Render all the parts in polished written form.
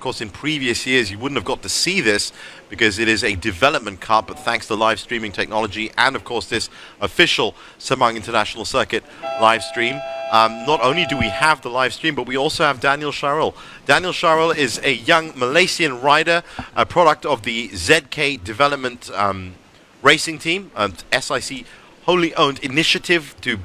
course, in previous years, you wouldn't have got to see this because it is a development car, but thanks to live streaming technology and, of course, this official Sepang International Circuit live stream, not only do we have the live stream, but we also have Daniel Shahril. Daniel Shahril is a young Malaysian rider, a product of the ZK Development Racing Team, SIC wholly owned initiative to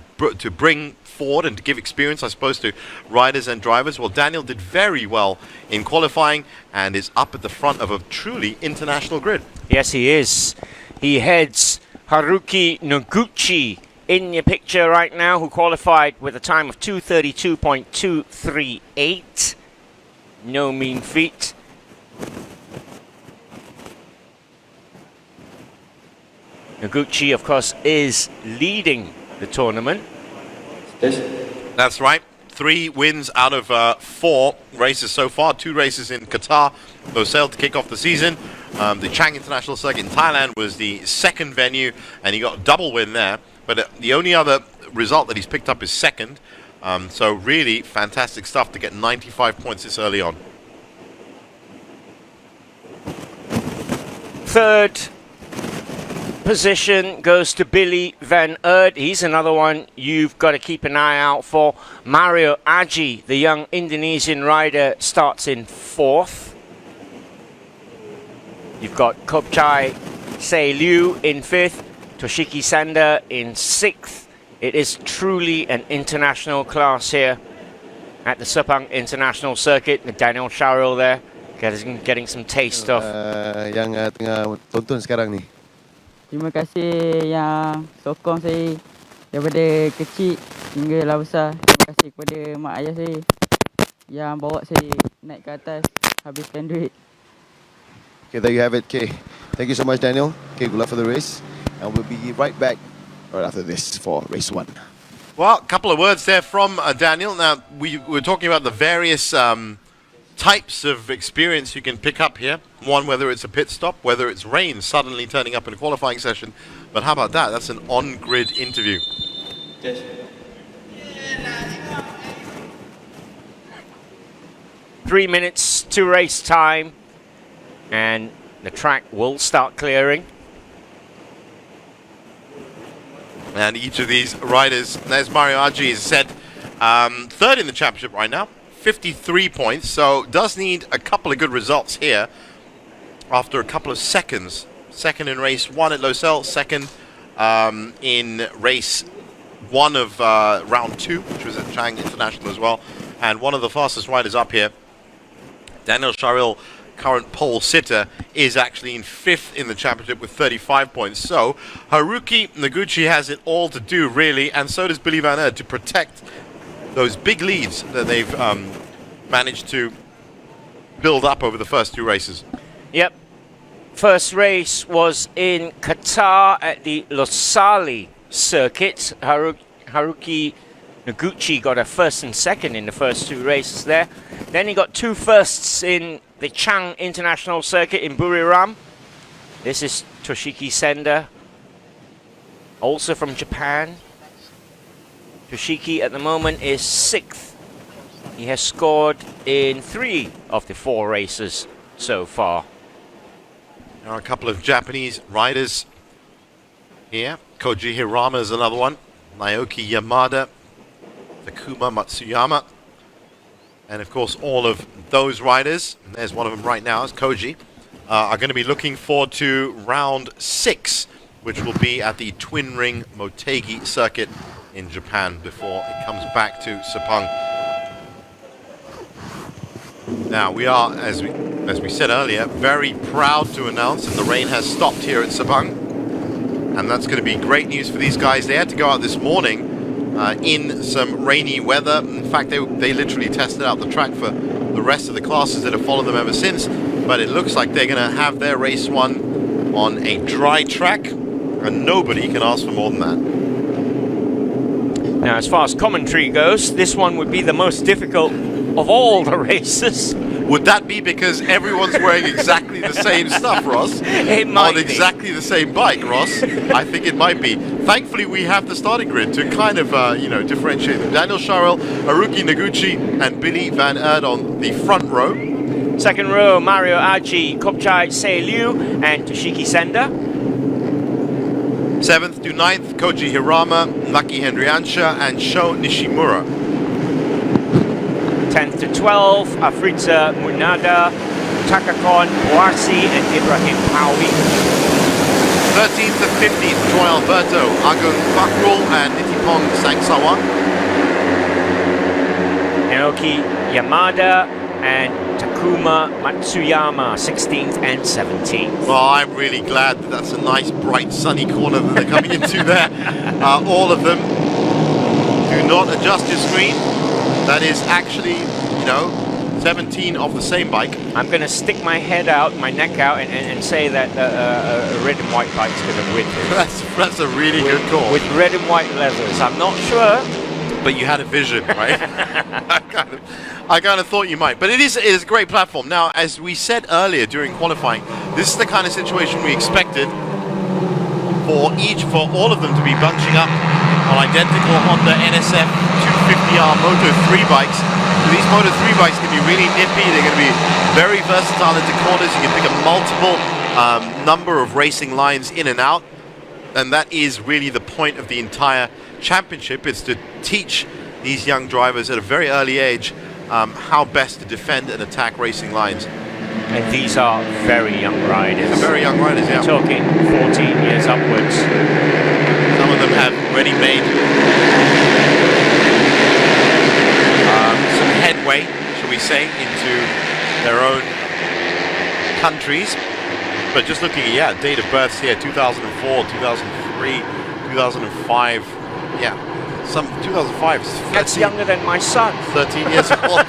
bring forward and to give experience, I suppose, to riders and drivers. Well, Daniel did very well in qualifying and is up at the front of a truly international grid. Yes, he is. He heads Haruki Noguchi in your picture right now, who qualified with a time of 2:32.238. No mean feat. Noguchi, of course, is leading the tournament. That's right. 3 wins out of 4 races so far. 2 races in Qatar, those sailed to kick off the season. The Chang International Circuit in Thailand was the second venue, and he got a double win there. But the only other result that he's picked up is second. So really fantastic stuff to get 95 points this early on. Third position goes to Billy Van Erd. He's another one you've got to keep an eye out for. Suryo Aji, the young Indonesian rider, starts in 4th. You've got Kopchai Se Liu in 5th. Toshiki Sander in 6th. It is truly an international class here at the Sepang International Circuit. Daniel Shahril there, getting some taste of. Yang tengah tonton sekarang ni. Terima kasih yang sokong saya daripada kecil hinggalah besar. Terima kasih kepada mak ayah saya yang bawa saya naik ke atas, habiskan duit. Okay, there you have it. Okay, thank you so much, Daniel. Okay, good luck for the race, and we'll be right back right after this for race 1. Well, a couple of words there from Daniel. Now, we were talking about the various types of experience you can pick up here. One, whether it's a pit stop, whether it's rain suddenly turning up in a qualifying session. But how about that? That's an on-grid interview. Yes. 3 minutes to race time, and the track will start clearing. And each of these riders, there's Suryo Aji, is set 3rd in the championship right now. 53 points, so does need a couple of good results here after a couple of seconds. Second in race 1 at Losail, second in race 1 of round 2, which was at Chang International as well, and one of the fastest riders up here, Daniel Shahril, current pole sitter, is actually in 5th in the championship with 35 points. So Haruki Noguchi has it all to do, really, and so does Billy Van Erd, to protect those big leads that they've managed to build up over the first 2 races. Yep. First race was in Qatar at the Losail circuit. Haruki Noguchi got a 1st and 2nd in the first 2 races there. Then he got 2 firsts in the Chang International Circuit in Buriram. This is Toshiki Senda, also from Japan. Toshiki at the moment is 6th. He has scored in 3 of the 4 races so far. There are a couple of Japanese riders here. Koji Hirama is another one. Naoki Yamada, Takuma Matsuyama. And of course all of those riders, and there's one of them right now, is Koji, are going to be looking forward to round 6, which will be at the Twin Ring Motegi circuit in Japan before it comes back to Sepang. Now we are, as we said earlier, very proud to announce that the rain has stopped here at Sepang, and that's going to be great news for these guys. They had to go out this morning in some rainy weather. In fact, they literally tested out the track for the rest of the classes that have followed them ever since, but it looks like they're going to have their race 1 on a dry track, and nobody can ask for more than that. Now, as far as commentary goes, this one would be the most difficult of all the races. Would that be because everyone's wearing exactly the same stuff, Ross? It might be. On exactly the same bike, Ross? I think it might be. Thankfully, we have the starting grid to kind of, differentiate them. Daniel Shahril, Haruki Noguchi, and Billy Van Erd on the front row. Second row, Mario Aji, Kopchai Se Liu, and Toshiki Senda. 7th to 9th, Koji Hirama, Maki Hendriansha, and Sho Nishimura. 10th to 12th, Afrita Munada, Takakon Boasi, and Ibrahim Pawi. 13th to 15th, Troy Alberto, Agung Fakrul, and Nitipong Sangsawa. Naoki Yamada and Takuma Matsuyama, 16th and 17th. Well, I'm really glad that that's a nice, bright, sunny corner that they're coming into there. All of them. Do not adjust your screen. That is actually, 17 of the same bike. I'm going to stick my head out, my neck out, and say that a red and white bike's going to win this. That's a really good call. With red and white leathers. I'm not sure. But you had a vision, right? I kind of thought you might. But it is a great platform. Now, as we said earlier during qualifying, this is the kind of situation we expected for all of them to be bunching up on identical Honda NSF 250R Moto 3 bikes. So these Moto 3 bikes can be really nippy. They're going to be very versatile into corners. You can pick a multiple number of racing lines in and out. And that is really the point of the entire championship. It's to teach these young drivers at a very early age how best to defend and attack racing lines. And these are very young riders. They're very young riders, yeah. We're talking 14 years upwards. Some of them have already made some headway, shall we say, into their own countries. But just looking at, date of births here, 2004, 2003, 2005. Yeah, some 2005. That's younger than my son. 13 years old.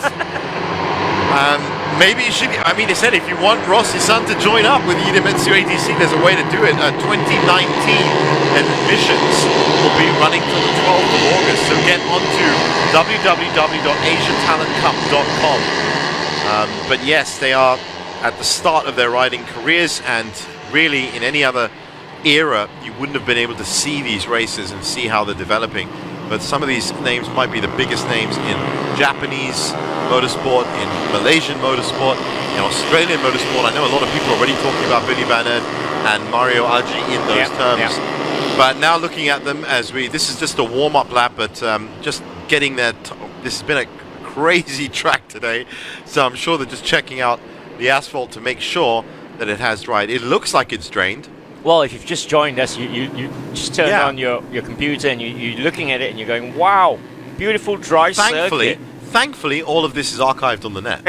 Maybe it should be. I mean, they said if you want Rossi's son to join up with Idemitsu ATC, there's a way to do it. 2019 admissions will be running till the 12th of August. So get onto www.asiatalentcup.com. But yes, they are at the start of their riding careers, and really in any other era you wouldn't have been able to see these races and see how they're developing. But some of these names might be the biggest names in Japanese motorsport, in Malaysian motorsport, in Australian motorsport. I know a lot of people already talking about Billy Van Erd and Mario Aji in those terms. But now looking at them this is just a warm-up lap, but just getting that. This has been a crazy track today, so I'm sure they're just checking out the asphalt to make sure that it has dried. It looks like it's drained. Well, if you've just joined us, you just turn on your computer and you're looking at it and you're going, wow, beautiful dry circuit. Thankfully, all of this is archived on the net.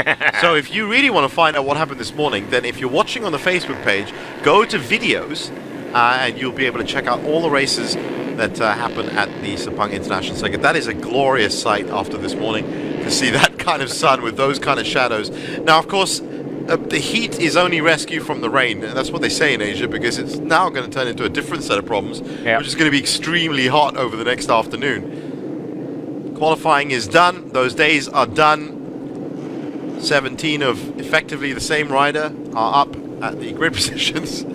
So if you really want to find out what happened this morning, then if you're watching on the Facebook page, go to videos and you'll be able to check out all the races that happen at the Sepang International Circuit. That is a glorious sight after this morning to see that kind of sun with those kind of shadows. Now, of course, the heat is only rescue from the rain, and that's what they say in Asia, because it's now going to turn into a different set of problems, which is going to be extremely hot over the next afternoon. Qualifying is done. Those days are done. 17 of effectively the same rider are up at the grid positions.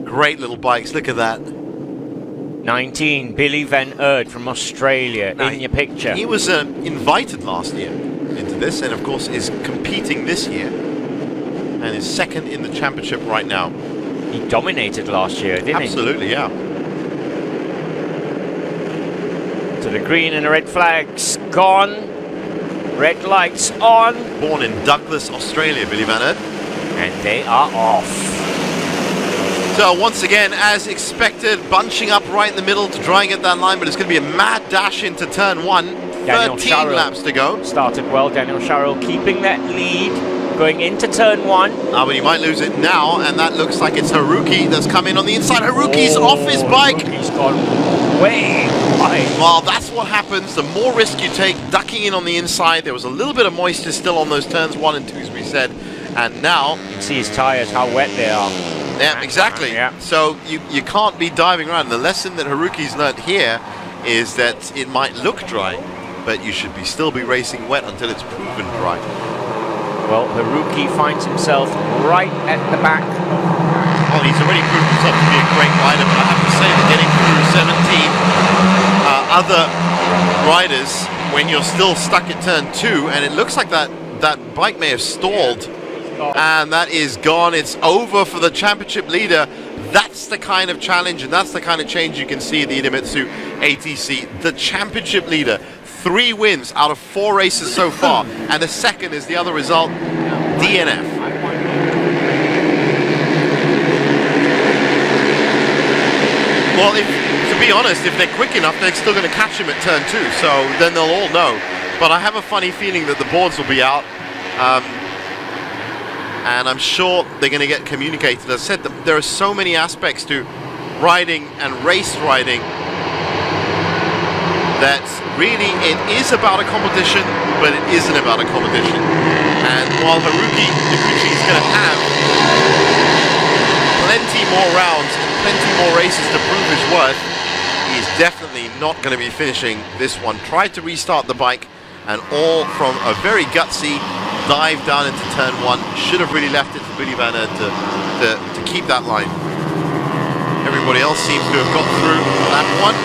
Great little bikes. Look at that. 19, Billy Van Erd from Australia in your picture. He was invited last year into this, and of course is competing this year, and is second in the championship right now. He dominated last year, didn't he? Absolutely, yeah. To the green and the red flags gone. Red lights on. Born in Douglas, Australia, Billy Van Erd. And they are off. So once again, as expected, bunching up right in the middle to try and get that line, but it's going to be a mad dash into turn one. Daniel 13 Sharrow laps to go. Started well, Daniel Sharrow keeping that lead. Going into turn one. But he might lose it now, and that looks like it's Haruki that's come in on the inside. Haruki's off his bike. Haruki's gone way wide. Well, that's what happens. The more risk you take, ducking in on the inside. There was a little bit of moisture still on those turns 1 and 2, as we said. And now... You can see his tyres, how wet they are. Yeah, exactly. Yeah. So you can't be diving around. The lesson that Haruki's learnt here is that it might look dry, but you should still be racing wet until it's proven dry. Well, Haruki finds himself right at the back. Well, he's already proved himself to be a great rider, but I have to say that getting through 17 other riders when you're still stuck at turn 2, and it looks like that bike may have stalled And that is gone. It's over for the championship leader. That's the kind of challenge and that's the kind of change you can see at the Idemitsu ATC. The championship leader, 3 wins out of 4 races so far, and the second is the other result, DNF. Well, to be honest, if they're quick enough, they're still going to catch him at turn 2, so then they'll all know. But I have a funny feeling that the boards will be out. And I'm sure they're going to get communicated. As I said, there are so many aspects to riding and race riding that really it is about a competition, but it isn't about a competition. And while Haruki Noguchi is going to have plenty more rounds and plenty more races to prove his worth, he's definitely not going to be finishing this one. Tried to restart the bike, and all from a very gutsy dive down into turn 1. Should have really left it for Billy Van Aert to keep that line. Everybody else seems to have got through that one.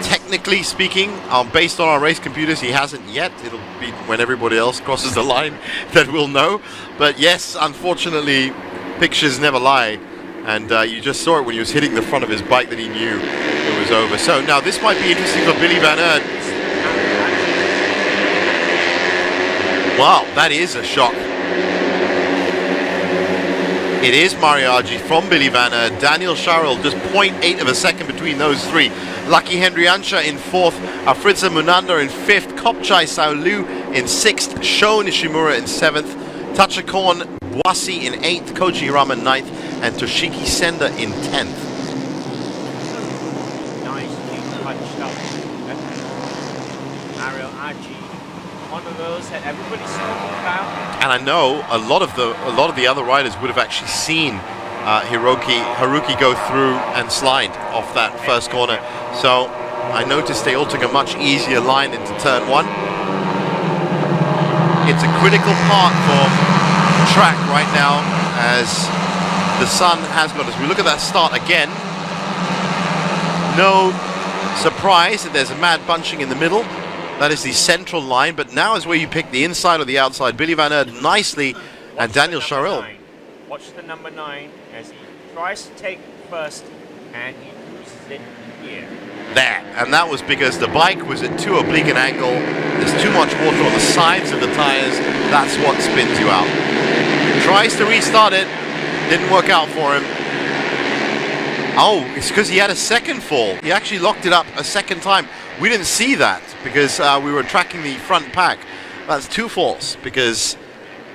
Technically speaking, based on our race computers, he hasn't yet. It'll be when everybody else crosses the line that we'll know. But yes, unfortunately, pictures never lie. And you just saw it when he was hitting the front of his bike that he knew it was over. So now this might be interesting for Billy Van Aert. Wow, that is a shock. It is Mario Aji from Billy Van Aert. Daniel Sharrell just 0.8 of a second between those 3. Lucky Hendriancha in 4th. Afritza Munanda in 5th. Kopchai Saulu in 6th. Sho Nishimura in 7th. Tachikon Wasi in 8th. Koji Hirama in 9th. And Toshiki Senda in 10th. Nice, punched up. Mario Aji, one of those that everybody's talking about. And I know a lot of the other riders would have actually seen Haruki go through and slide off that first corner. So I noticed they all took a much easier line into turn 1. It's a critical part for track right now, as the sun has got us. We look at that start again. No surprise that there's a mad bunching in the middle. That is the central line, but now is where you pick the inside or the outside. Billy Van Aert nicely, and Daniel Sharrell. Watch the number 9 as he tries to take first, and he loses it here. There, and that was because the bike was at too oblique an angle. There's too much water on the sides of the tires. That's what spins you out. Tries to restart it. Didn't work out for him. Oh, it's because he had a second fall. He actually locked it up a second time. We didn't see that because we were tracking the front pack. That's 2 falls because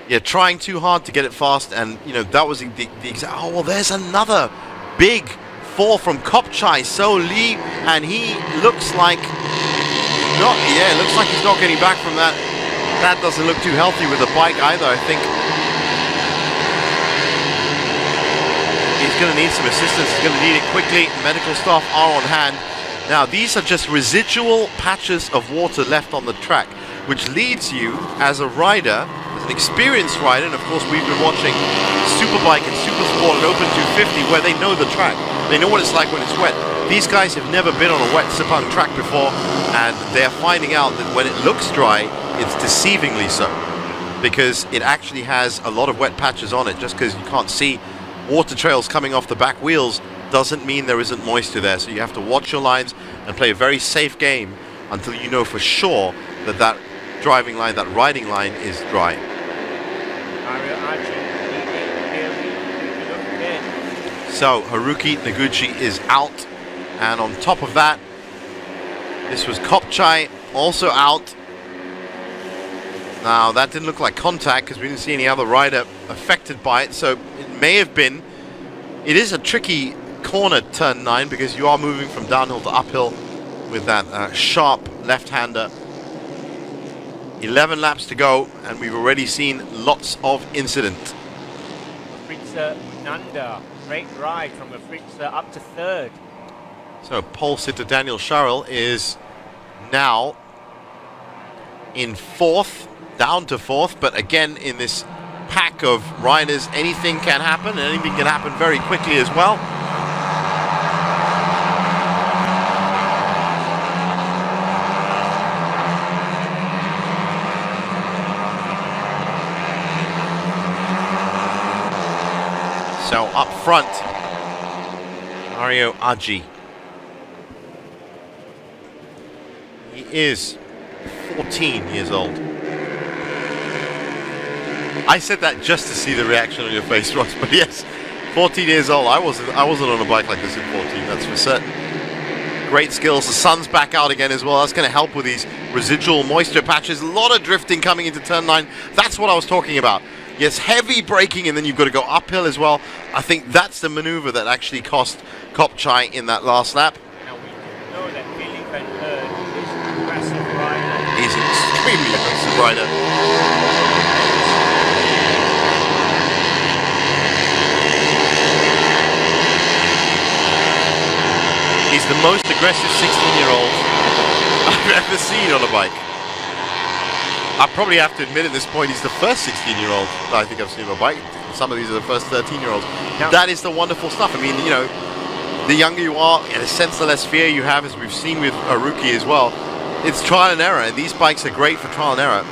you're trying too hard to get it fast, and you know that was the exact. Oh well, there's another big fall from Kopchai So Lee, and he looks like it looks like he's not getting back from that. That doesn't look too healthy with the bike either, I think. He's going to need some assistance. He's going to need it quickly. Medical staff are on hand. Now, these are just residual patches of water left on the track, which leads you, as a rider, as an experienced rider, and of course we've been watching Superbike and Supersport and Open 250, where they know the track. They know what it's like when it's wet. These guys have never been on a wet Sepang track before, and they're finding out that when it looks dry, it's deceivingly so, because it actually has a lot of wet patches on it. Just because you can't see water trails coming off the back wheels doesn't mean there isn't moisture there. So you have to watch your lines and play a very safe game until you know for sure that that driving line, that riding line is dry. So Haruki Noguchi is out, and on top of that, this was Kopchai also out. Now that didn't look like contact because we didn't see any other rider affected by it, so it may have been. It is a tricky corner, turn 9, because you are moving from downhill to uphill with that sharp left-hander. 11 laps to go, and we've already seen lots of incident. Fritza Nanda, great ride from a Fritza up to 3rd. So pole sitter Daniel Sharrell is now in 4th, down to 4th, but again in this pack of riders, anything can happen, and anything can happen very quickly as well. up front. Suryo Aji. He is 14 years old. I said that just to see the reaction on your face, Ross, but yes, 14 years old. I wasn't on a bike like this at 14, that's for certain. Great skills. The sun's back out again as well. That's going to help with these residual moisture patches. A lot of drifting coming into turn 9. That's what I was talking about. Yes, heavy braking, and then you've got to go uphill as well. I think that's the maneuver that actually cost Kopchai in that last lap. Now we know that Billy Van Eerd is an aggressive rider. He's an extremely aggressive rider. He's the most aggressive 16-year-old I've ever seen on a bike. I probably have to admit at this point he's the first 16-year-old that I think I've seen on a bike. Some of these are the first 13-year-olds. Now, that is the wonderful stuff. I mean, you know, the younger you are, in a sense, the less fear you have, as we've seen with Haruki as well. It's trial and error, and these bikes are great for trial and error.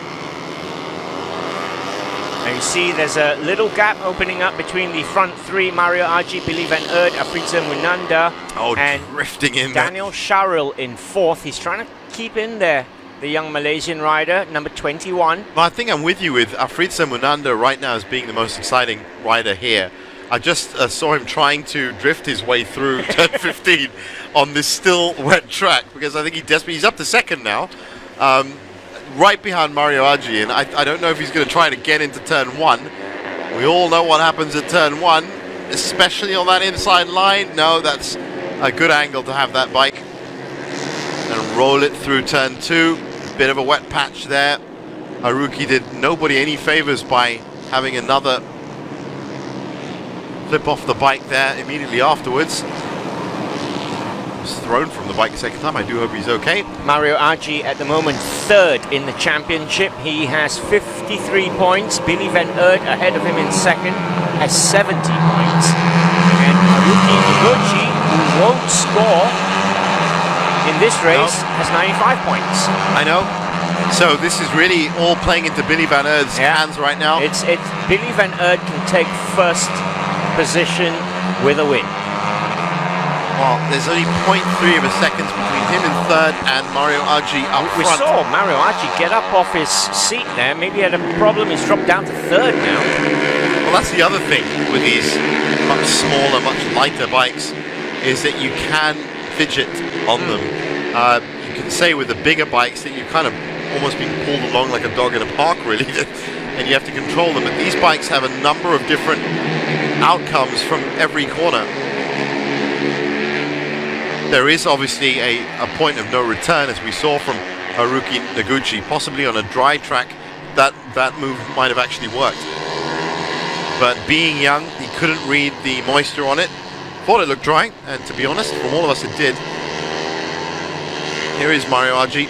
and you see there's a little gap opening up between the front three, Mario Aji, Billy Van Eerd, Afritza Munanda, and drifting in Daniel Sharrell in fourth. He's trying to keep in there, the young Malaysian rider, number 21. Well, I think I'm with you with Afritza Munanda right now as being the most exciting rider here. I just saw him trying to drift his way through turn 15 on this still wet track, because I think he's up to second now, right behind Mario Aji, and I don't know if he's going to try to get into turn 1. We all know what happens at turn 1, especially on that inside line. No, that's a good angle to have that bike. And roll it through turn 2. Bit of a wet patch there. Haruki did nobody any favors by having another flip off the bike there immediately afterwards. Was thrown from the bike the second time. I do hope he's okay. Mario Aji at the moment third in the championship. He has 53 points. Billy Van Eerd ahead of him in second has 70 points. And Haruki Noguchi, who won't score in this race, has 95 points. I know. So this is really all playing into Billy Van Eerd's hands right now. It's Billy Van Eerd can take first position with a win. Well, there's only 0.3 of a second between him in third and Mario Aji up front. We saw Mario Aji get up off his seat there. Maybe he had a problem. He's dropped down to third now. Well, that's the other thing with these much smaller, much lighter bikes, is that you can fidget on them. You can say with the bigger bikes that you kind of almost being pulled along like a dog in a park, really, and you have to control them. But these bikes have a number of different outcomes from every corner. There is obviously a point of no return, as we saw from Haruki Noguchi. Possibly on a dry track, that move might have actually worked. But being young, he couldn't read the moisture on it. Thought it looked dry, and to be honest, from all of us it did. Here is Mario Aji,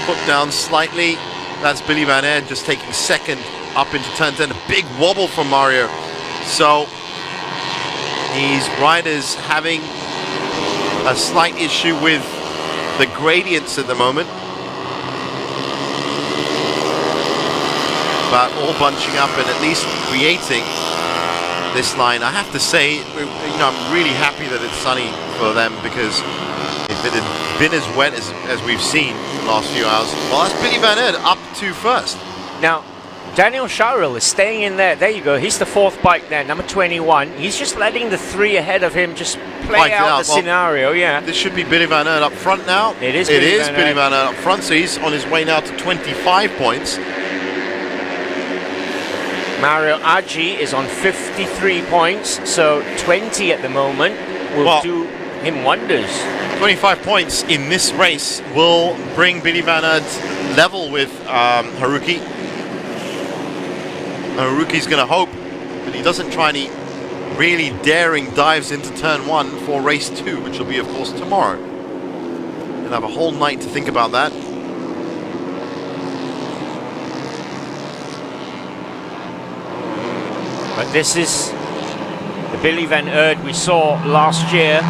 foot down slightly. That's Billy Van Eerd just taking second up into turn 10. A big wobble from Mario. So these riders having a slight issue with the gradients at the moment, but all bunching up and at least creating this line. I have to say, you know, I'm really happy that it's sunny for them, because if it had been as wet as we've seen the last few hours, well, that's Billy Van Eerd up to first. Now, Daniel Sharrell is staying in there. There you go. He's the fourth bike there, number 21. He's just letting the three ahead of him just play out the scenario. Yeah. This should be Billy Van Eerd up front now. It is. Billy Van Eerd up front. So he's on his way now to 25 points. Mario Aji is on 53 points, so 20 at the moment will do him wonders. 25 points in this race will bring Billy Van Eerd level with Haruki. Haruki's going to hope that he doesn't try any really daring dives into turn 1 for race 2, which will be, of course, tomorrow. He'll have a whole night to think about that. But this is the Billy Van Eerd we saw last year.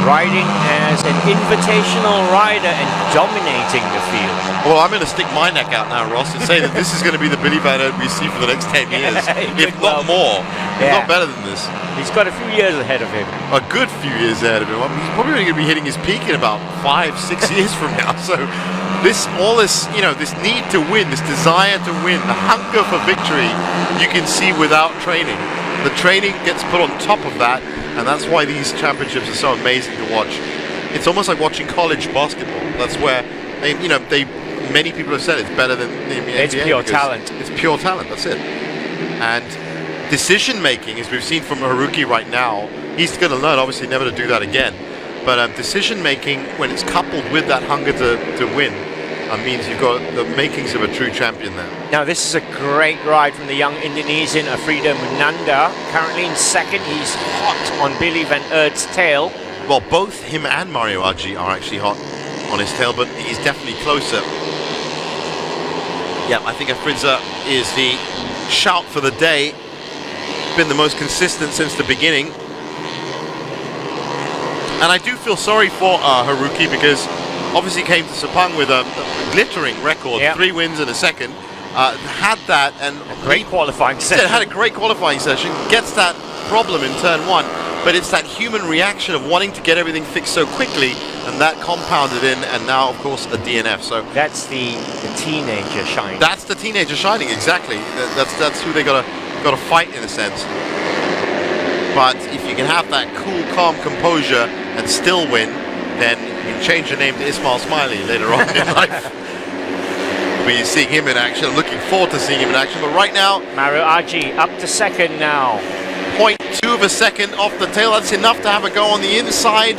riding as an invitational rider and dominating the field. Well, I'm going to stick my neck out now, Ross, and say that this is going to be the Billy Van Earth we see for the next 10 years, if not more. If not better than this. He's got a few years ahead of him. A good few years ahead of him. He's probably going to be hitting his peak in about 5-6 years from now. So all this, this need to win, this desire to win, the hunger for victory, you can see without training. The training gets put on top of that, and that's why these championships are so amazing to watch. It's almost like watching college basketball. That's where many people have said it's better than the NBA. It's pure talent. It's pure talent. That's it. And decision making, as we've seen from Haruki right now, he's going to learn obviously never to do that again. But decision making, when it's coupled with that hunger to win, means you've got the makings of a true champion there. Now this is a great ride from the young Indonesian Afrida Munanda. Currently in second, he's hot on Billy Van Earth's tail. Well, both him and Mario Aji are actually hot on his tail, but he's definitely closer. Yeah, I think Afrida is the shout for the day. Been the most consistent since the beginning. And I do feel sorry for Haruki, because obviously came to Sepang with a glittering record, 3 wins in a second. Had that and a great qualifying session. Had a great qualifying session. Gets that problem in turn 1, but it's that human reaction of wanting to get everything fixed so quickly, and that compounded in, and now of course a DNF. So that's the teenager shining. That's the teenager shining, exactly. That's who they gotta fight in a sense. But if you can have that cool, calm composure and still win, then you can change your name to Ismail Smiley later on in life. We'll be seeing him in action. I'm looking forward to seeing him in action. But right now, Mario Aji up to second now. 0.2 of a second off the tail. That's enough to have a go on the inside.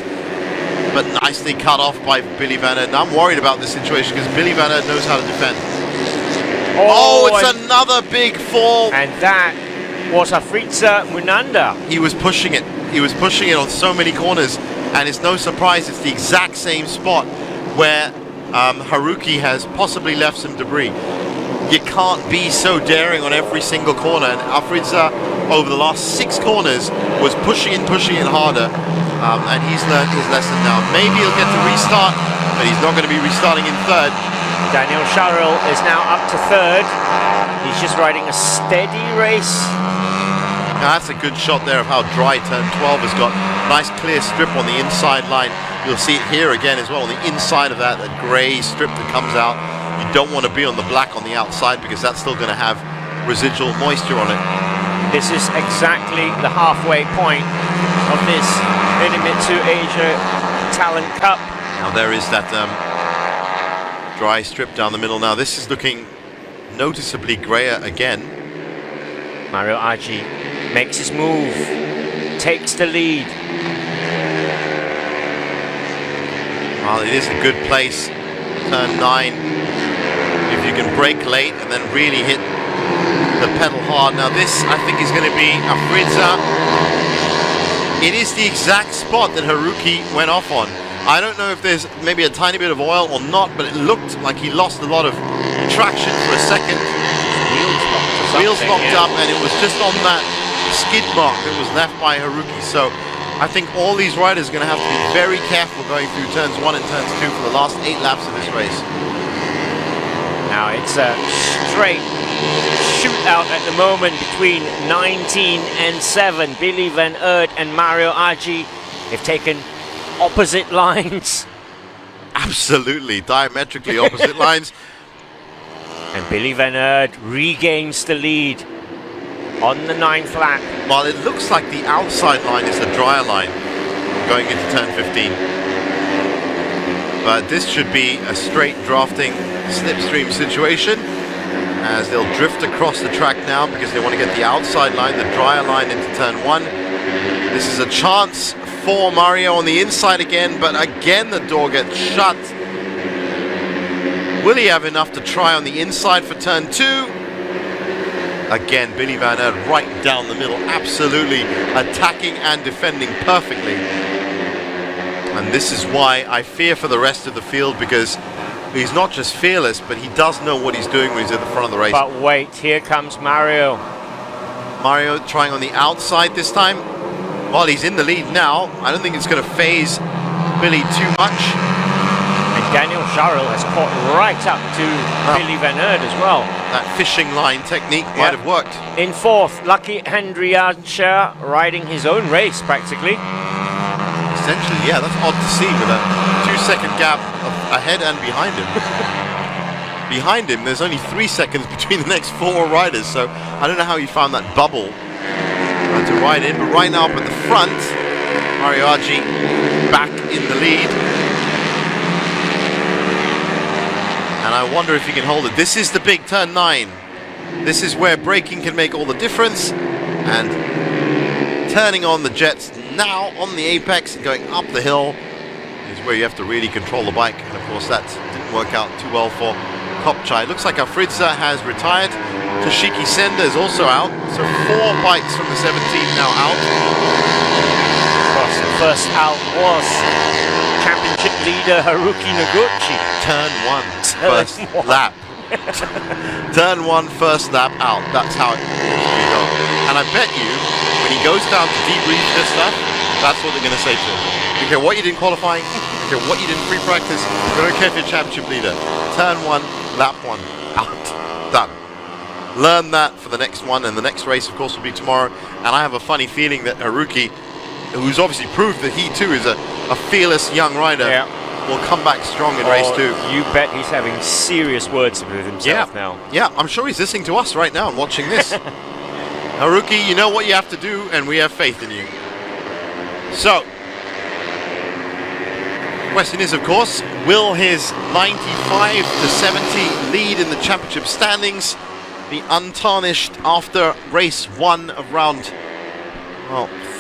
But nicely cut off by Billy Van Earth. I'm worried about this situation because Billy Van Earth knows how to defend. Oh, it's another big fall. And that was Afrida Munanda. He was pushing it. He was pushing it on so many corners. And it's no surprise it's the exact same spot where Haruki has possibly left some debris. You can't be so daring on every single corner. And Afrida, over the last 6 corners, was pushing in harder. And he's learned his lesson now. Maybe he'll get to restart, but he's not going to be restarting in third. Daniel Sharrell is now up to third. He's just riding a steady race. Now that's a good shot there of how dry turn 12 has got. Nice clear strip on the inside line. You'll see it here again as well, on the inside of that grey strip that comes out. You don't want to be on the black on the outside because that's still going to have residual moisture on it. This is exactly the halfway point of this Minimitsu Asia Talent Cup. Now there is that dry strip down the middle. Now this is looking noticeably grayer again. Mario Aji makes his move, takes the lead. Well, it is a good place, turn 9. If you can brake late and then really hit the pedal hard. Now this, I think, is going to be Afrida. It is the exact spot that Haruki went off on. I don't know if there's maybe a tiny bit of oil or not, but it looked like he lost a lot of traction for a second. Wheels locked up, and it was just on that skid mark that was left by Haruki. So I think all these riders are going to have to be very careful going through turns 1 and turns 2 for the last 8 laps of this race. Now it's a straight shootout at the moment between 19 and 7. Billy Van Earth and Mario Aji have taken opposite lines. Absolutely, diametrically opposite lines. And Billy Van Earth regains the lead on the 9th lap. Well, it looks like the outside line is the drier line going into turn 15. But this should be a straight drafting slipstream situation as they'll drift across the track now because they want to get the outside line, the drier line, into turn 1. This is a chance for Mario on the inside again, but again the door gets shut. Will he have enough to try on the inside for turn 2? Again, Billy Van Earth right down the middle, absolutely attacking and defending perfectly. And this is why I fear for the rest of the field, because he's not just fearless, but he does know what he's doing when he's at the front of the race. But wait, here comes Mario. Mario trying on the outside this time. Well, he's in the lead now. I don't think it's going to phase Billy too much. And Daniel Charles has caught right up to Billy Van Aert as well. That fishing line technique might have worked. In fourth, Lucky Hendriacha riding his own race practically. Essentially, yeah, that's odd to see with a 2-second gap ahead and behind him. Behind him, there's only 3 seconds between the next 4 riders, so I don't know how he found that bubble to ride in. But right now up at the front, Mario Aji back in the lead. And I wonder if he can hold it. This is the big turn 9. This is where braking can make all the difference. And turning on the jets now on the apex and going up the hill is where you have to really control the bike. And of course that didn't work out too well for Kopchai. It looks like Afridza has retired. Toshiki Senda is also out. So 4 bikes from the 17 now out. Of course, the first out was championship leader Haruki Noguchi. Turn 1, first lap. Turn 1, first lap out. That's how it usually goes. And I bet you, when he goes down to debrief this stuff, that's what they're going to say to him. I don't care what you did in qualifying, I don't care what you did in free practice, I don't care if you're championship leader. Turn 1, lap 1, out. Done. Learn that for the next one, and the next race, of course, will be tomorrow. And I have a funny feeling that Haruki, who's obviously proved that he too is a fearless young rider, will come back strong in race 2. You bet he's having serious words with himself now. Yeah, I'm sure he's listening to us right now and watching this. Haruki, you know what you have to do, and we have faith in you. So, question is, of course, will his 95 to 70 lead in the championship standings be untarnished after race 1 of round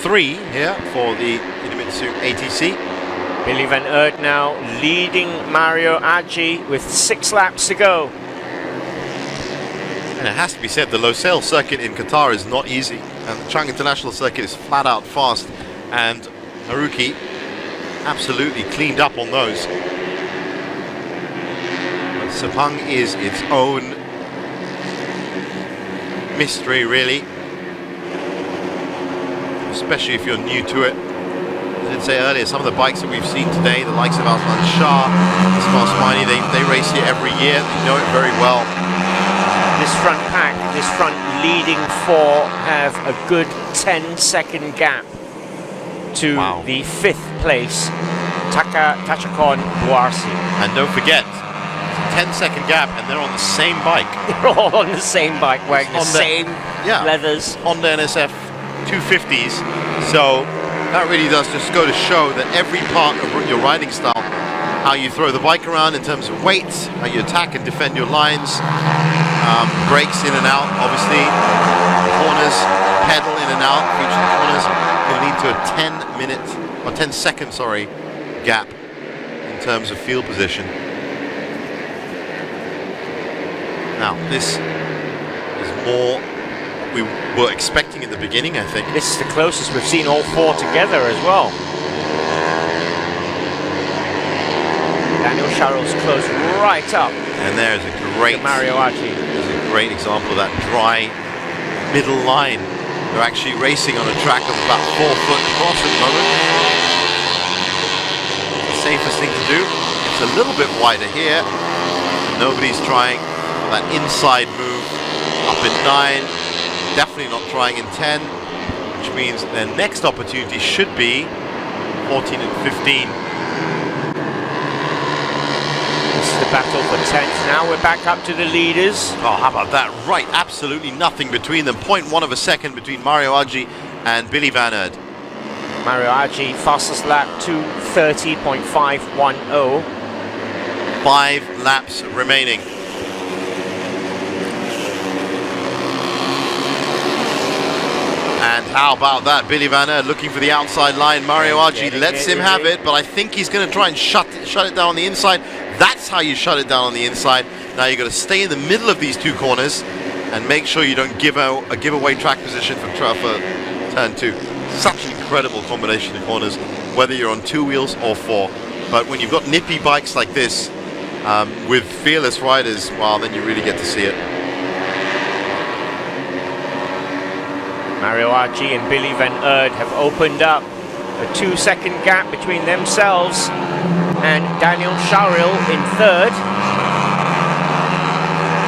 3 here for the Idemitsu ATC? Billy Van Aert now leading Mario Aji with 6 laps to go. And it has to be said, the Losail circuit in Qatar is not easy, and the Sepang International Circuit is flat out fast, and Haruki absolutely cleaned up on those. But Sepang is its own mystery, really, especially if you're new to it. As I did say earlier, some of the bikes that we've seen today, the likes of Aslan Shah, Ismail Spiny, they race here every year, they know it very well. This front pack, this front leading 4 have a good 10-second gap to the 5th place, Tachakon Buarsi. And don't forget, 10-second gap, and they're on the same bike. They're all on the same bike, wearing the same leathers. Honda NSF 250s. So that really does just go to show that every part of your riding style, how you throw the bike around in terms of weight, how you attack and defend your lines, brakes in and out, obviously, corners, pedal in and out for each of the corners, can lead to a 10-minute, or 10-second, sorry, gap in terms of field position. Now, this is more what we were expecting at the beginning, I think. This is the closest we've seen all 4 together as well. Daniel Charles close right up. And there's a great Mario Aji. There's a great example of that dry middle line. They're actually racing on a track of about 4 foot across at the moment. The safest thing to do. It's a little bit wider here. Nobody's trying that inside move up in 9. Definitely not trying in 10, which means their next opportunity should be 14 and 15. This is the battle for 10th. Now we're back up to the leaders. Oh, how about that? Right, absolutely nothing between them. 0.1 of a second between Mario Aji and Billy Van Aert. Mario Aji, fastest lap, 2:30.510. 5 laps remaining. And how about that? Billy Van Aert looking for the outside line. Mario Aji lets him have it, but I think he's going to try and shut it down on the inside. That's how you shut it down on the inside. Now you've got to stay in the middle of these 2 corners and make sure you don't give away track position for turn 2. Such an incredible combination of corners, whether you're on 2 wheels or 4. But when you've got nippy bikes like this, with fearless riders, well, then you really get to see it. Mario Aji and Billy van Eerd have opened up a 2-second gap between themselves and Daniel Sharil in third.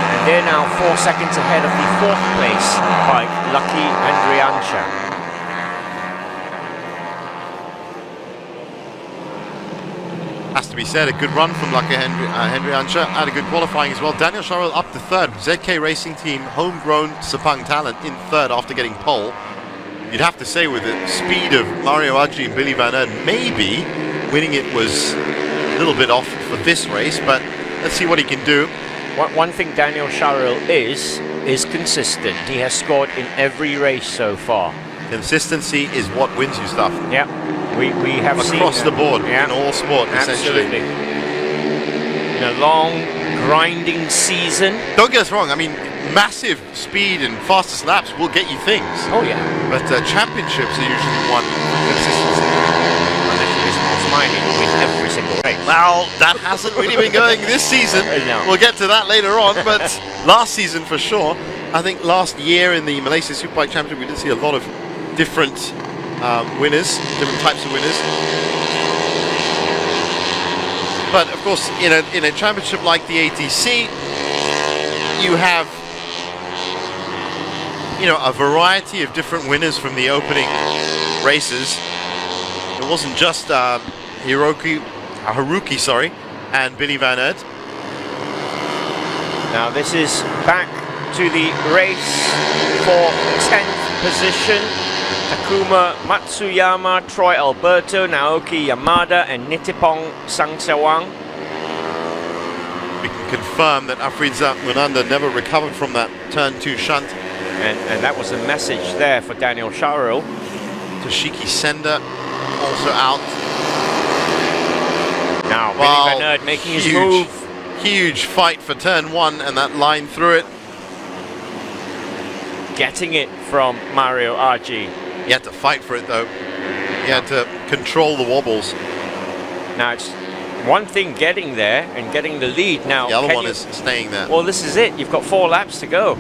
And they're now 4 seconds ahead of the fourth place bike, Lucky Andriansha. Has to be said, a good run from Lucky Andriansha, and a good qualifying as well. Daniel Sharil up to third. ZK Racing Team, homegrown Sepang talent, in third after getting pole. You'd have to say with the speed of Mario Aji and Billy van Eerd, maybe winning it was a little bit off for this race, but let's see what he can do. One thing Daniel Sharil is consistent. He has scored in every race so far. Consistency is what wins you stuff. Yeah, we have seen across the board, yeah, in all sport, absolutely. essentially. In a long, grinding season. Don't get us wrong, I mean, massive speed and fastest laps will get you things. Oh yeah. But championships are usually won for consistency. Win every single race. Well, that hasn't really been going this season. No. We'll get to that later on, but last season for sure. I think last year in the Malaysia Superbike Championship we did see a lot of different winners, different types of winners. But of course, in a championship like the ATC, you have a variety of different winners from the opening races. It wasn't just Haruki, and Billy van Eerd. Now this is back to the race for 10th position. Takuma Matsuyama, Troy Alberto, Naoki Yamada and Nitipong Sangsawang. We can confirm that Afriza Munanda never recovered from that turn 2 shunt. And that was a message there for Daniel Sharil. Toshiki Senda also out. Now Billy van Eerd making his move. Huge fight for turn 1 and that line through it. Getting it from Mario Aji. He had to fight for it though. He had to control the wobbles. Now it's one thing getting there and getting the lead. Now the other one is staying there. Well, this is it. You've got 4 laps to go.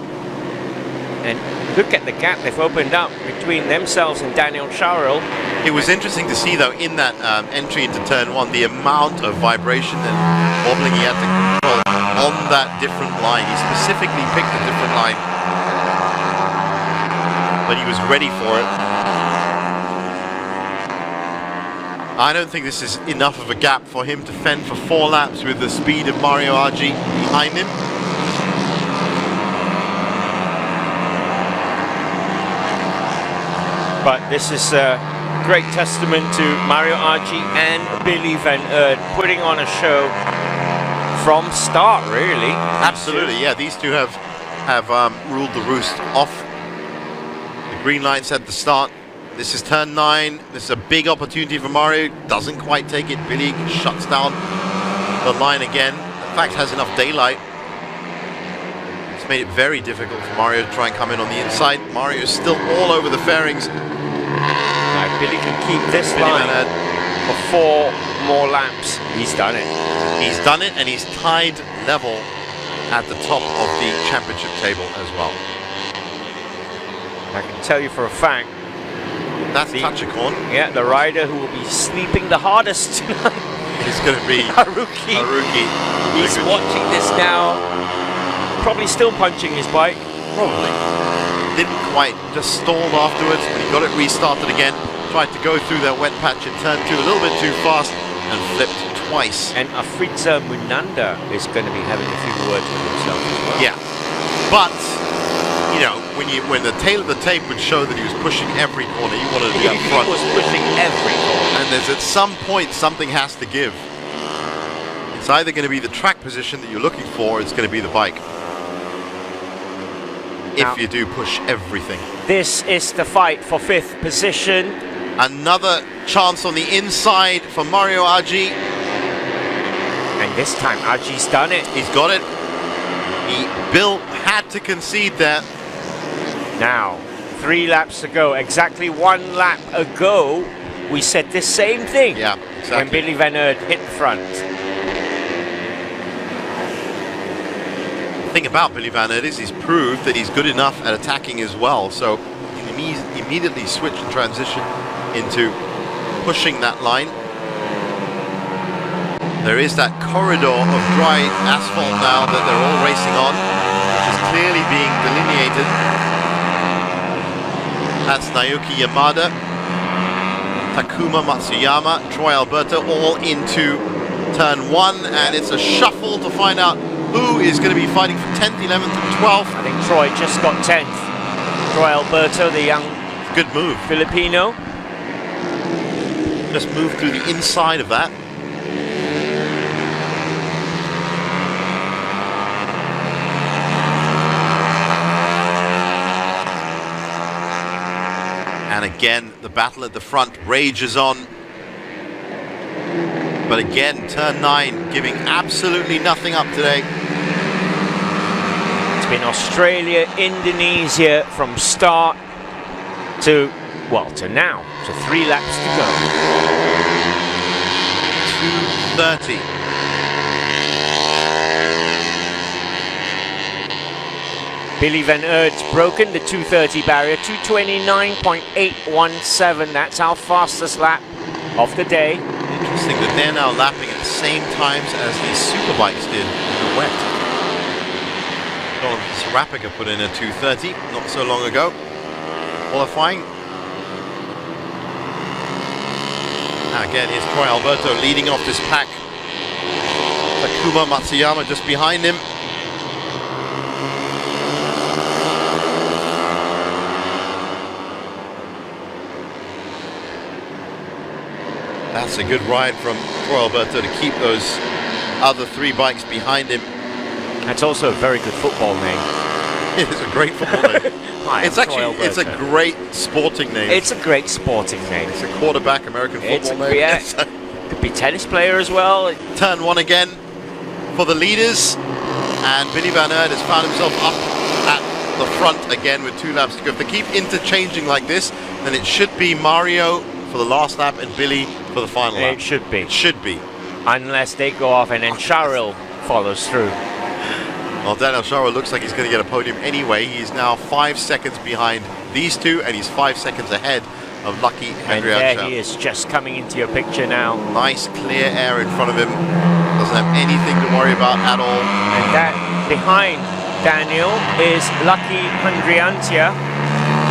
And look at the gap they've opened up between themselves and Daniel Sharil. It was interesting to see though in that entry into turn 1 the amount of vibration and wobbling he had to control on that different line. He specifically picked a different line, but he was ready for it. I don't think this is enough of a gap for him to fend for 4 laps with the speed of Mario Aji behind him. But this is a great testament to Mario Aji and Billy van Eerd putting on a show from start, really. Absolutely, yeah. These two have ruled the roost off. The green lights at the start. This is turn 9. This is a big opportunity for Mario. Doesn't quite take it. Billy shuts down the line again. In fact, has enough daylight. It's made it very difficult for Mario to try and come in on the inside. Mario is still all over the fairings. Now, Billy can keep this line for 4 more laps. He's done it. He's done it, and he's tied level at the top of the championship table as well. I can tell you for a fact. That's Tachikon. Yeah, the rider who will be sleeping the hardest tonight is going to be Haruki. He's watching this now. Probably still punching his bike. Probably. Didn't quite, just stalled afterwards, but he got it restarted again. Tried to go through that wet patch in turn 2 a little bit too fast and flipped twice. And Afriza Munanda is going to be having a few words with himself as well. Yeah. But, when the tail of the tape would show that he was pushing every corner, you wanted to be up front. He was pushing every corner. And there's at some point something has to give. It's either going to be the track position that you're looking for, or it's going to be the bike. If you do push everything. This is the fight for 5th position. Another chance on the inside for Mario Aji. And this time Aji's done it. He's got it. Bill had to concede there. Now, 3 laps to go. Exactly 1 lap ago, we said the same thing. Yeah, exactly. When Billy van Eerd hit the front. The thing about Billy van Eerd is he's proved that he's good enough at attacking as well. So immediately switch and transition into pushing that line. There is that corridor of dry asphalt now that they're all racing on, which is clearly being delineated. That's Naoki Yamada, Takuma Matsuyama, Troy Alberto, all into turn 1, and it's a shuffle to find out who is going to be fighting for 10th, 11th, and 12th. I think Troy just got 10th. Troy Alberto, the young Good move. Filipino. Just moved through the inside of that. And again, the battle at the front rages on. But again, turn 9 giving absolutely nothing up today. It's been Australia, Indonesia from start to, well, to now. So 3 laps to go. 2:30. Billy Van Aert's broken the 2:30 barrier, 2:29.817. That's our fastest lap of the day. Interesting that they're now lapping at the same times as the superbikes did in the wet. Rapika put in a 2:30 not so long ago, qualifying. Now again, here's Troy Alberto leading off this pack. Takuma Matsuyama just behind him. That's a good ride from Troy Alberto to keep those other 3 bikes behind him. That's also a very good football name. It is a great football name. It's actually, it's a great sporting name. It's a great sporting name. It's a quarterback American football name. Yeah, could be tennis player as well. Turn 1 again for the leaders, and Billy Van Aert has found himself up at the front again with 2 laps to go. If they keep interchanging like this, then it should be Mario for the last lap and Billy for the final lap. It should be. It should be. Unless they go off and then Charil follows through. Well, Daniel Shara looks like he's going to get a podium anyway. He's now 5 seconds behind these 2, and he's 5 seconds ahead of Lucky And Hendriacha. there he is, just coming into your picture now. Nice clear air in front of him. Doesn't have anything to worry about at all. And that behind Daniel is Lucky Hendriacha.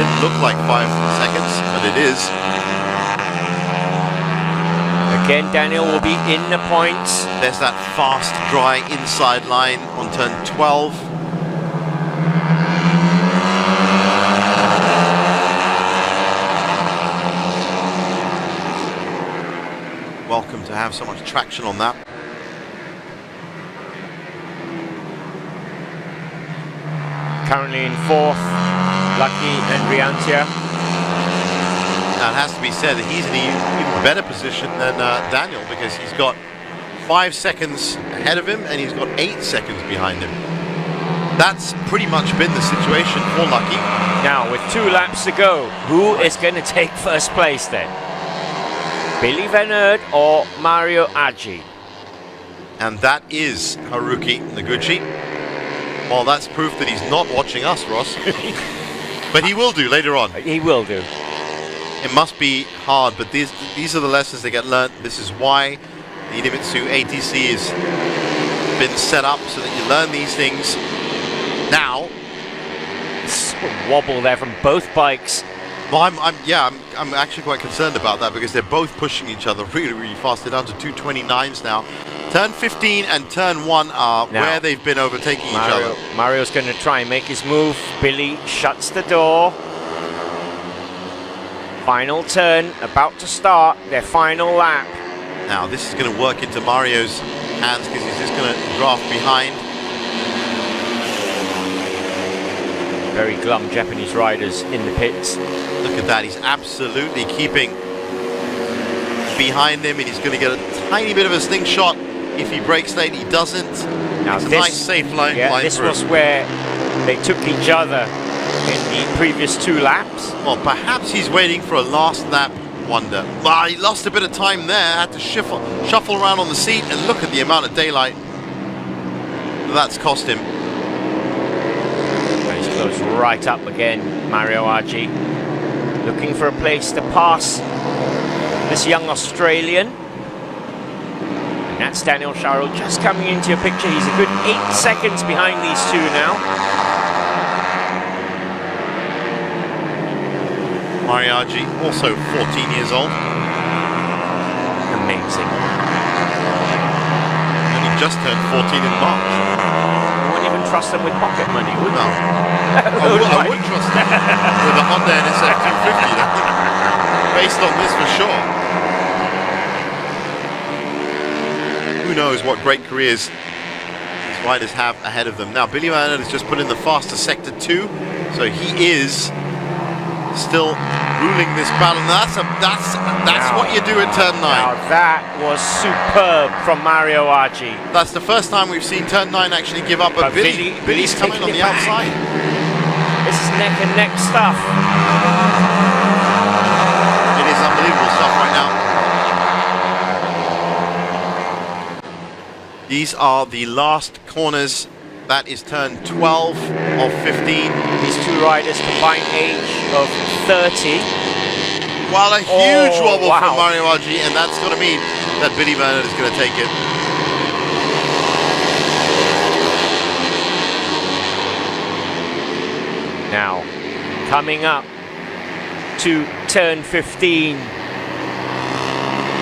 Didn't look like 5 seconds, but it is. Again, Daniel will be in the points. There's that fast, dry inside line on turn 12. Welcome to have so much traction on that. Currently in 4th, Lucky Hendriacha. Now it has to be said that he's in an even better position than Daniel, because he's got 5 seconds ahead of him and he's got 8 seconds behind him. That's pretty much been the situation for Lucky. Now, with 2 laps to go, who is going to take first place then? Billy Van Aert or Mario Aji? And that is Haruki Noguchi. Well, that's proof that he's not watching us, Ross. But he will do later on. He will do. It must be hard, but these are the lessons that get learnt. This is why the Idemitsu ATC has been set up, so that you learn these things now. Wobble there from both bikes. Well, I'm actually quite concerned about that, because they're both pushing each other really, really fast. They're down to 229s now. Turn 15 and turn 1 are now where they've been overtaking each other. Mario's going to try and make his move. Billy shuts the door. Final turn, about to start their final lap. Now this is going to work into Mario's hands, because he's just going to draft behind. Very glum Japanese riders in the pits. Look at that, he's absolutely keeping behind him, and he's going to get a tiny bit of a slingshot if he breaks late. He doesn't. Now it's a this, nice safe line. Yeah, this through. was where they took each other in the previous 2 laps. Well, perhaps he's waiting for a last lap wonder. Well, he lost a bit of time there, had to shuffle around on the seat, and look at the amount of daylight that's cost him. And he's closed right up again, Mario Aji. looking for a place to pass this young Australian. And that's Daniel Sharrow just coming into your picture. He's a good 8 seconds behind these two now. Mario Aji, also 14 years old. Amazing. And he just turned 14 in March. You wouldn't even trust them with pocket money, would No. you? I would trust him with a Honda NSF 250, based on this for sure. Who knows what great careers these riders have ahead of them. Now, Billy Van Earden has just put in the fastest sector 2, so he is still ruling this battle. That's what you do at turn 9. Now that was superb from Mario Aji. That's the first time we've seen turn 9 actually give up. But Billy's coming on the outside. This is neck and neck stuff. It is unbelievable stuff right now. These are the last corners. That is turn 12 of 15. These two riders combined age of 30. Well, a huge wobble wow. from Mario Aji, and that's going to mean that Billy Van Earden is going to take it. Now, coming up to turn 15.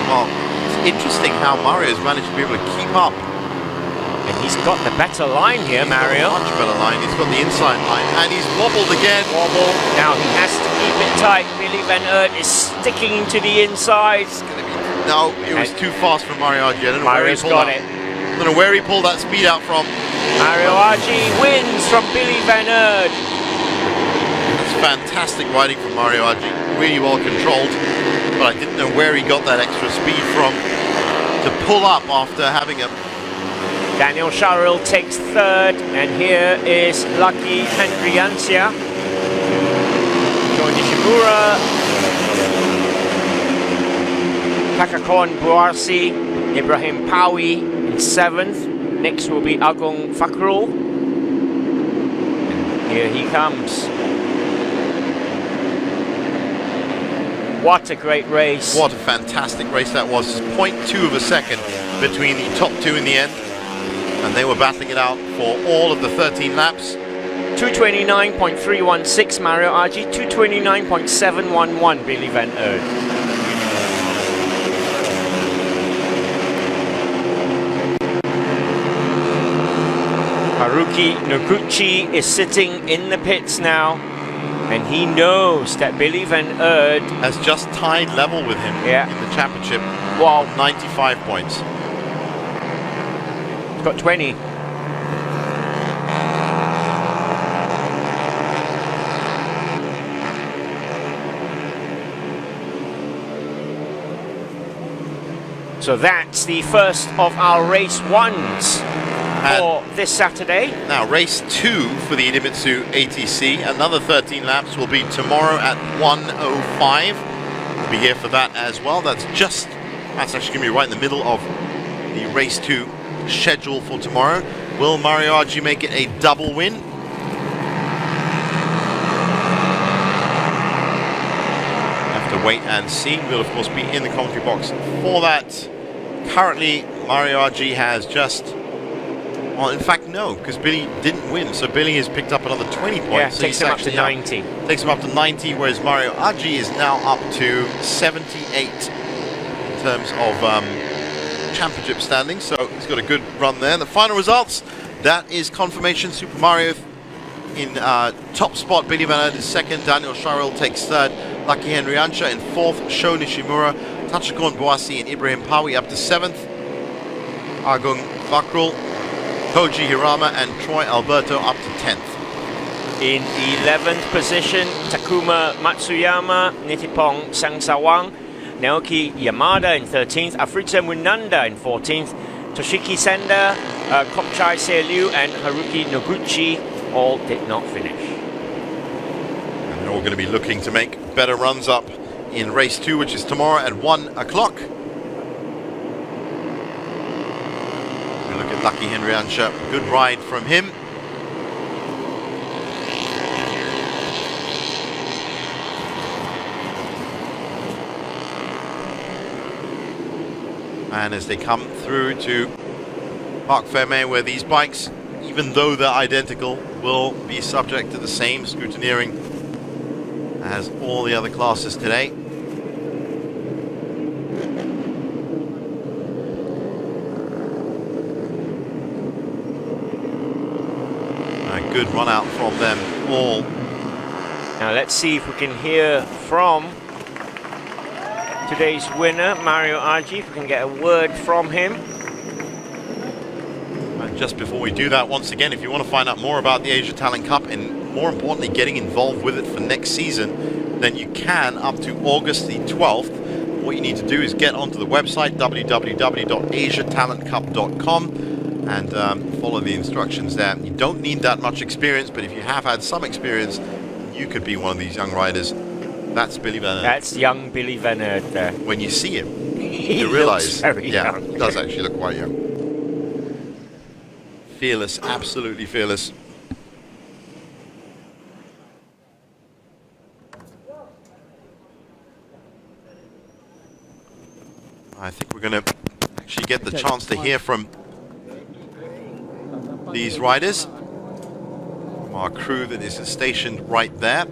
Well, it's interesting how Mario's managed to be able to keep up. And he's got the better line here, Mario. Much better line. He's got the inside line, and he's wobbled again. Wobble. Now he has to keep it tight. Billy Van Earden is sticking to the inside. No, it was too fast for Mario Aji. I don't know Mario's where he pulled got it. I don't know where he pulled that speed out from. Mario Aji wins from Billy Van Earden. That's fantastic riding from Mario Aji. Really well controlled, but I didn't know where he got that extra speed from to pull up after having a... Daniel Sharrow takes third, and here is Lucky Hendriancia. Joe Nishimura, Takakon Buarsi, Ibrahim Pawi in 7th. Next will be Agung Fakrul. And here he comes. What a great race. What a fantastic race that was. 0.2 of a second between the top two in the end. And they were battling it out for all of the 13 laps. 229.316 Mario Aji, 229.711 Billy Van Earden. Haruki Noguchi is sitting in the pits now, and he knows that Billy Van Earden has just tied level with him in the championship. Wow, 95 points. He's got 20. So that's the first of our race ones for this Saturday. Now race 2 for the Idemitsu ATC. Another 13 laps will be tomorrow at 1:05. We'll be here for that as well. That's actually going to be right in the middle of the race 2 schedule for tomorrow. Will Mario Aji make it a double win? Have to wait and see. We'll of course be in the commentary box for that. Currently Mario Aji has just, well in fact no, because Billy didn't win, so Billy has picked up another 20 points. Yeah, so takes him up to 90. Takes him up to 90, whereas Mario Aji is now up to 78 in terms of championship standings, so he's got a good run there. The final results, that is confirmation. Super Mario in top spot, Billy Van Earden is second, Daniel Sharrow takes third, Lucky Hendriancia in fourth, Sho Nishimura, Tachikon Boasi and Ibrahim Pawi up to 7th, Agung Fakrul, Koji Hirama and Troy Alberto up to 10th. In 11th position, Takuma Matsuyama, Nitipong Sangsawang, Naoki Yamada in 13th, Afrita Munanda in 14th, Toshiki Senda, Kopchai Seiliu and Haruki Noguchi all did not finish. And they're all going to be looking to make better runs up in race 2, which is tomorrow at 1 o'clock. Look at Lucky Hendriancia, good ride from him. And as they come through to Parc Fermé, where these bikes, even though they're identical, will be subject to the same scrutineering as all the other classes today. A good run out from them all. Now let's see if we can hear from today's winner, Mario Aji, if we can get a word from him. And just before we do that, once again, if you want to find out more about the Asia Talent Cup and more importantly getting involved with it for next season, then you can up to August the 12th. What you need to do is get onto the website www.asiatalentcup.com and follow the instructions there. You don't need that much experience, but if you have had some experience, you could be one of these young riders. That's Billy Venner. That's young Billy Venner there. When you see him, He you looks realize, very yeah, young. he does actually look quite young. Fearless, absolutely fearless. I think we're going to actually get the chance to hear from these riders, from our crew that is stationed right there.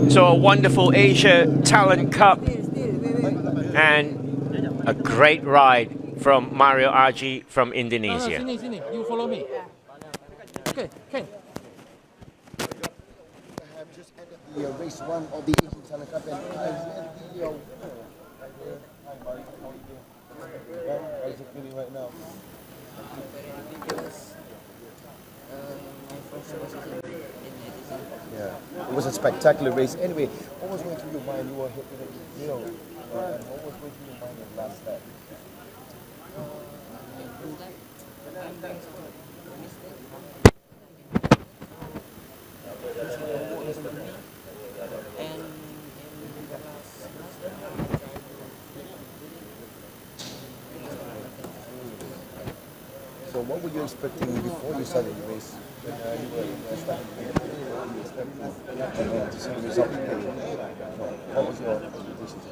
So a wonderful Asia Talent Cup and a great ride from Mario Aji from Indonesia. Sini, you follow me. Okay, okay. I have just ended the race 1 of the Asian Talent Cup, and I met the winner right here. Hi, Mark. How are you doing? How is it feeling right now? Yeah, it was a spectacular race. Anyway, what was going through your mind? You were hitting it, what was going through your mind in the last lap? So what were you expecting before you started the race? When you were starting the race? To see the result? What was your expectations?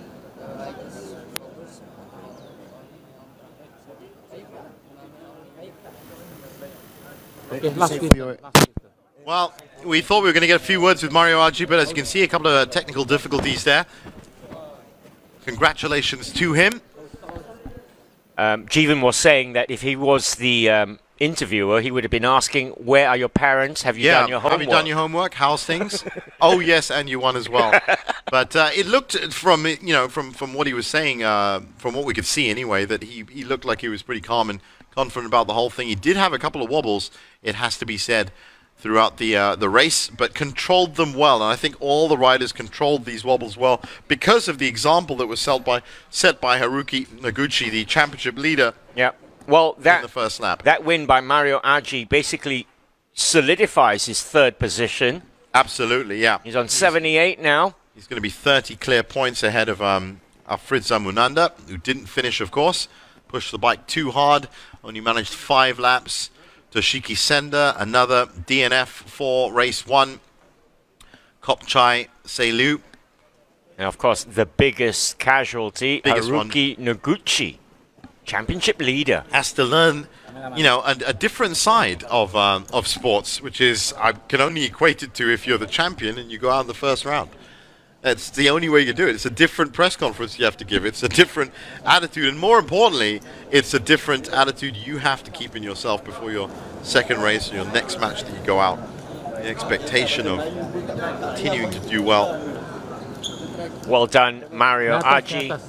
Okay, last Well, we thought we were going to get a few words with Mario Aji, but as you can see, a couple of technical difficulties there. Congratulations to him. Jeevan was saying that if he was the interviewer, he would have been asking, where are your parents? Have you done your homework? Have you done your homework? How's things? Oh, yes, and you won as well. But it looked from, from what he was saying, from what we could see anyway, that he looked like he was pretty calm and confident about the whole thing. He did have a couple of wobbles, it has to be said, throughout the race, but controlled them well. And I think all the riders controlled these wobbles well because of the example that was set by Haruki Noguchi, the championship leader. Yeah. Well, in the first lap. That win by Mario Aji basically solidifies his third position. Absolutely, yeah. He's on 78 now. He's going to be 30 clear points ahead of Afridza Munanda, who didn't finish, of course. Pushed the bike too hard, only managed 5 laps. Toshiki Senda, another DNF for race 1. Kopchai Seilu. And of course, the biggest casualty, Haruki Noguchi, championship leader. Has to learn, a different side of sports, which is, I can only equate it to if you're the champion and you go out in the first round. It's the only way you can do it. It's a different press conference you have to give. It's a different attitude. And more importantly, it's a different attitude you have to keep in yourself before your second race or your next match that you go out. The expectation of continuing to do well. Well done, Mario Aji.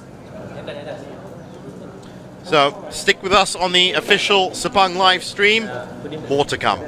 So stick with us on the official Sepang live stream. More to come.